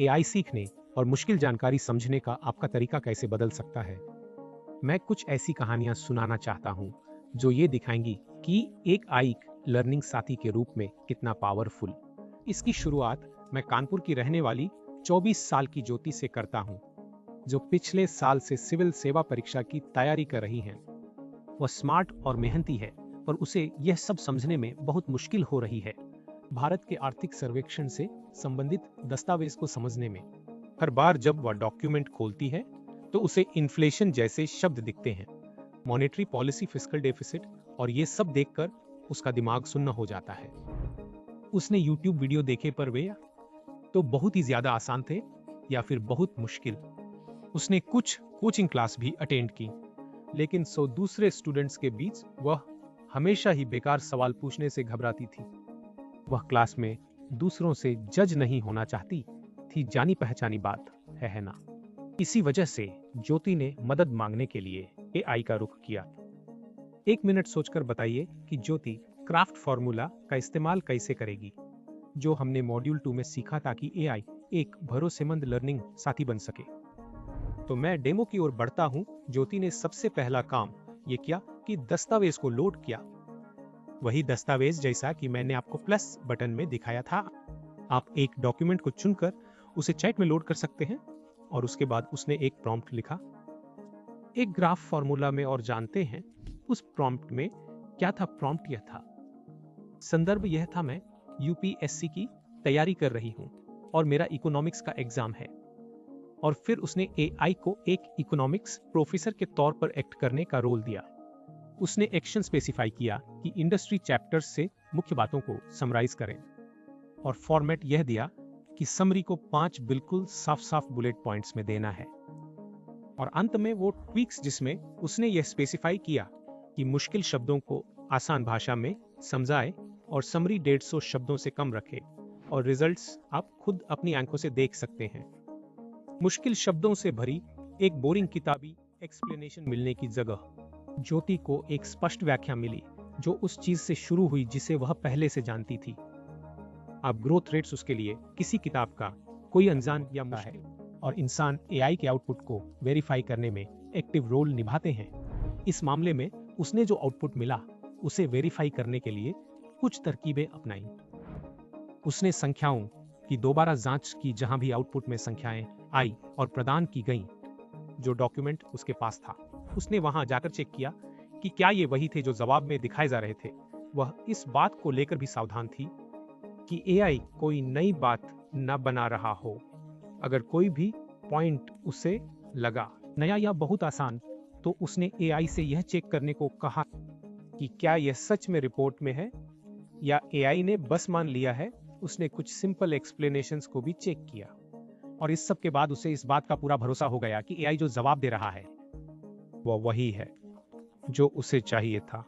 AI सीखने और मुश्किल जानकारी समझने का आपका तरीका कैसे बदल सकता है। मैं कुछ ऐसी कहानियां सुनाना चाहता हूं जो ये दिखाएंगी कि एक आई लर्निंग साथी के रूप में कितना पावरफुल। इसकी शुरुआत मैं कानपुर की रहने वाली 24 साल की ज्योति से करता हूं, जो पिछले साल से सिविल सेवा परीक्षा की तैयारी कर रही हैं। वह स्मार्ट और मेहनती है, पर उसे यह सब समझने में बहुत मुश्किल हो रही है, भारत के आर्थिक सर्वेक्षण से संबंधित दस्तावेज को समझने में। हर बार जब वह डॉक्यूमेंट खोलती है तो उसे इन्फ्लेशन जैसे शब्द दिखते हैं, मॉनेटरी पॉलिसी, फिस्कल डेफिसिट, और ये सब देखकर उसका दिमाग सुन्न हो जाता है। उसने यूट्यूब वीडियो देखे, पर वे तो बहुत ही ज्यादा आसान थे या फिर बहुत मुश्किल। उसने कुछ कोचिंग क्लास भी अटेंड की, लेकिन 100 दूसरे स्टूडेंट्स के बीच वह हमेशा ही बेकार सवाल पूछने से घबराती थी। वह क्लास में दूसरों से जज नहीं होना चाहती थी, जानी पहचानी बात है ना। इसी वजह से ज्योति ने मदद मांगने के लिए एआई का रुख किया। 1 मिनट सोचकर बताइए कि ज्योति क्राफ्ट फॉर्मूला का इस्तेमाल कैसे करेगी, जो हमने मॉड्यूल 2 में सीखा, ताकि एआई एक भरोसेमंद लर्निंग साथी बन सके। तो मैं डेमो की ओर बढ़ता हूं। ज्योति ने सबसे पहला काम ये किया कि दस्तावेज को लोड किया। वही दस्तावेज जैसा कि मैंने आपको प्लस बटन में दिखाया था। आप एक डॉक्यूमेंट को चुनकर उसे चैट में लोड कर सकते हैं, और उसके बाद उसने एक प्रॉम्प्ट लिखा, एक ग्राफ फॉर्मूला में। और जानते हैं उस प्रॉम्प्ट में क्या था? प्रॉम्प्ट यह था, संदर्भ यह था, मैं यूपीएससी की तैयारी कर रही हूं और मेरा इकोनॉमिक्स का एग्जाम है। और फिर उसने एआई को एक इकोनॉमिक्स प्रोफेसर के तौर पर एक्ट करने का रोल दिया। उसने एक्शन स्पेसिफाई किया कि इंडस्ट्री चैप्टर्स से मुख्य बातों को समराइज करें, और फॉर्मेट यह दिया कि समरी को 5 बिल्कुल साफ साफ बुलेट पॉइंट्स में देना है। और अंत में वो ट्वीक्स, जिसमें उसने यह स्पेसिफाई किया कि मुश्किल शब्दों को आसान भाषा में समझाए और समरी 150 शब्दों से कम रखे। और रिजल्ट्स आप खुद अपनी आंखों से देख सकते हैं। मुश्किल शब्दों से भरी एक बोरिंग किताबी एक्सप्लेनेशन मिलने की जगह ज्योति को एक स्पष्ट व्याख्या मिली, जो उस चीज से शुरू हुई जिसे वह पहले से जानती थी। अब ग्रोथ रेट्स उसके लिए किसी किताब का कोई अनजान या मुश्किल है, और इंसान एआई के आउटपुट को वेरीफाई करने में एक्टिव रोल निभाते हैं। इस मामले में उसने जो आउटपुट मिला उसे वेरीफाई करने के लिए कुछ तरकीबें अपनाई। उसने संख्याओं की दोबारा जांच की जहां भी आउटपुट में संख्याएं आई और प्रदान की गईं, जो डॉक्यूमेंट उसके पास था। उसने वहां जाकर चेक किया कि क्या ये वही थे जो जवाब में दिखाए जा रहे थे। वह इस बात को लेकर भी सावधान थी कि एआई कोई नई बात न बना रहा हो। अगर कोई भी पॉइंट उसे लगा नया या बहुत आसान, तो उसने एआई से यह चेक करने को कहा कि क्या यह सच में रिपोर्ट में है या एआई ने बस मान लिया है। उसने कुछ सिंपल एक्सप्लेनेशंस को भी चेक किया, और इस सब के बाद उसे इस बात का पूरा भरोसा हो गया कि एआई जो जवाब दे रहा है वह वही है जो उसे चाहिए था।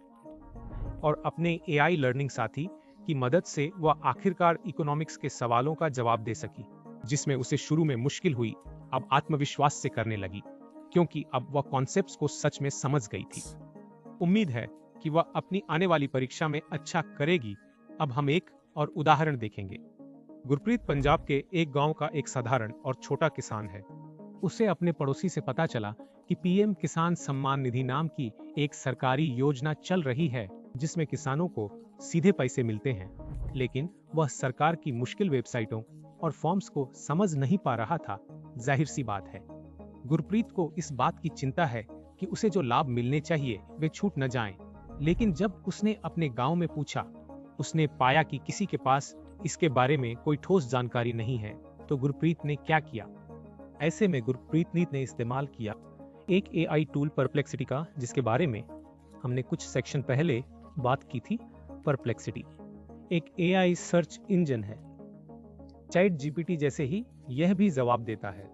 और अपने एआई लर्निंग साथी की मदद से वह आखिरकार इकोनॉमिक्स के सवालों का जवाब दे सकी, जिसमें उसे शुरू में मुश्किल हुई, अब आत्मविश्वास से करने लगी, क्योंकि अब वह कॉन्सेप्ट्स को सच में समझ गई थी। उम्मीद है कि वह अपनी आने वाली परीक्षा में अच्छा करेगी। अब हम एक और उदाहरण देखेंगे। गुरप्रीत पंजाब के एक गांव का एक साधारण और छोटा किसान है। उसे अपने पड़ोसी से पता चला कि पीएम किसान सम्मान निधि नाम की एक सरकारी योजना चल रही है, जिसमें किसानों को सीधे पैसे मिलते हैं। लेकिन वह सरकार की मुश्किल वेबसाइटों और फॉर्म्स को समझ नहीं पा रहा था। जाहिर सी बात है, गुरप्रीत को इस बात की चिंता है कि उसे जो लाभ मिलने चाहिए वे छूट न जाएं। लेकिन जब उसने अपने गांव में पूछा, उसने पाया कि किसी के पास इसके बारे में कोई ठोस जानकारी नहीं है। तो गुरप्रीत ने क्या किया? ऐसे में गुरप्रीत ने इस्तेमाल किया एक एआई टूल परप्लेक्सिटी का, जिसके बारे में हमने कुछ सेक्शन पहले बात की थी। परप्लेक्सिटी एक एआई सर्च इंजन है। चैट जीपीटी जैसे ही यह भी जवाब देता है,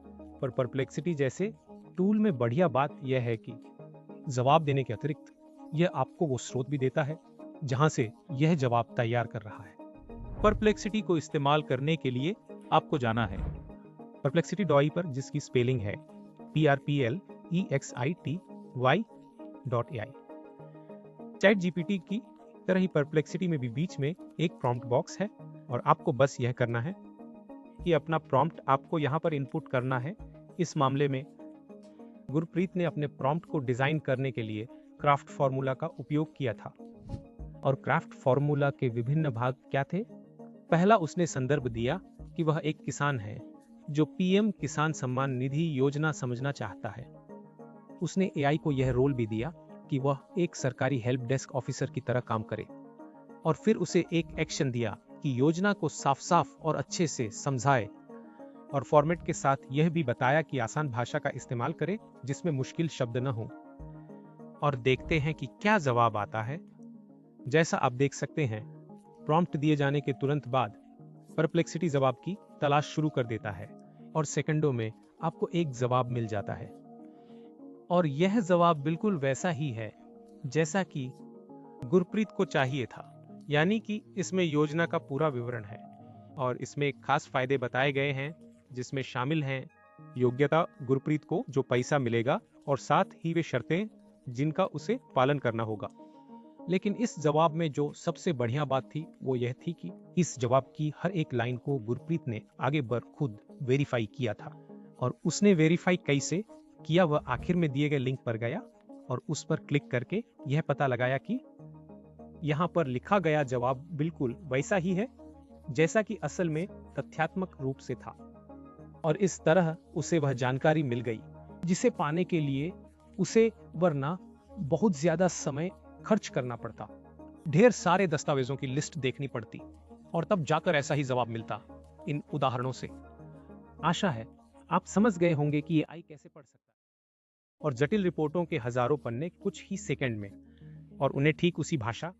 पर परप्लेक्सिटी जैसे टूल में बढ़िया बात यह है कि जवाब देने के अतिरिक्त यह आपको वो स्रोत भी देता है जहां से यह जवाब तैयार कर रहा है। परप्लेक्सिटी को इस्तेमाल करने के लिए आपको जाना है perplexity.ai पर, जिसकी स्पेलिंग है PRPLEXITY.ai। चैट जीपीटी की तरह ही परप्लेक्सिटी में भी बीच में एक प्रॉम्प्ट बॉक्स है, और आपको बस यह करना है, कि अपना प्रॉम्प्ट आपको यहाँ पर इनपुट करना है। इस मामले में गुरप्रीत ने अपने प्रॉम्प्ट को डिजाइन करने के लिए क्राफ्ट फॉर्मूला का उपयोग किया था। और क्राफ्ट फॉर्मूला के विभिन्न भाग क्या थे? पहला, उसने संदर्भ दिया कि वह एक किसान है जो पीएम किसान सम्मान निधि योजना समझना चाहता है। उसने एआई को यह रोल भी दिया कि वह एक सरकारी हेल्प डेस्क ऑफिसर की तरह काम करे। और फिर उसे एक एक्शन दिया कि योजना को साफ साफ और अच्छे से समझाए और फॉर्मेट के साथ यह भी बताया कि आसान भाषा का इस्तेमाल करे जिसमें मुश्किल शब्द न हो। और देखते हैं कि क्या जवाब आता है। जैसा आप देख सकते हैं, प्रॉम्प्ट दिए जाने के तुरंत बाद परप्लेक्सिटी जवाब की तलाश शुरू कर देता है और सेकंडों में आपको एक जवाब मिल जाता है। और यह जवाब बिल्कुल वैसा ही है जैसा कि गुरप्रीत को चाहिए था, यानी कि इसमें योजना का पूरा विवरण है और इसमें खास फायदे बताए गए हैं, जिसमें शामिल हैं योग्यता गुरप्रीत को जो पैसा मिलेगा और साथ ही वे शर्तें जिनका उसे पालन करना होगा। लेकिन इस जवाब में जो सबसे बढ़िया बात थी वो यह थी कि इस जवाब की हर एक लाइन को गुरप्रीत ने आगे बढ़ खुद वेरीफाई किया था। और उसने वेरीफाई कैसे किया? वह आखिर में दिए गए लिंक पर गया और उस पर क्लिक करके यह पता लगाया कि यहाँ पर लिखा गया जवाब बिल्कुल वैसा ही है जैसा कि असल में तथ्यात्मक रूप से था। और इस तरह उसे वह जानकारी मिल गई जिसे पाने के लिए उसे वरना बहुत ज्यादा समय खर्च करना पड़ता, ढेर सारे दस्तावेजों की लिस्ट देखनी पड़ती और तब जाकर ऐसा ही जवाब मिलता। इन उदाहरणों से आशा है आप समझ गए होंगे कि एआई कैसे पढ़ सकता है और जटिल रिपोर्टों के हजारों पन्ने कुछ ही सेकंड में, और उन्हें ठीक उसी भाषा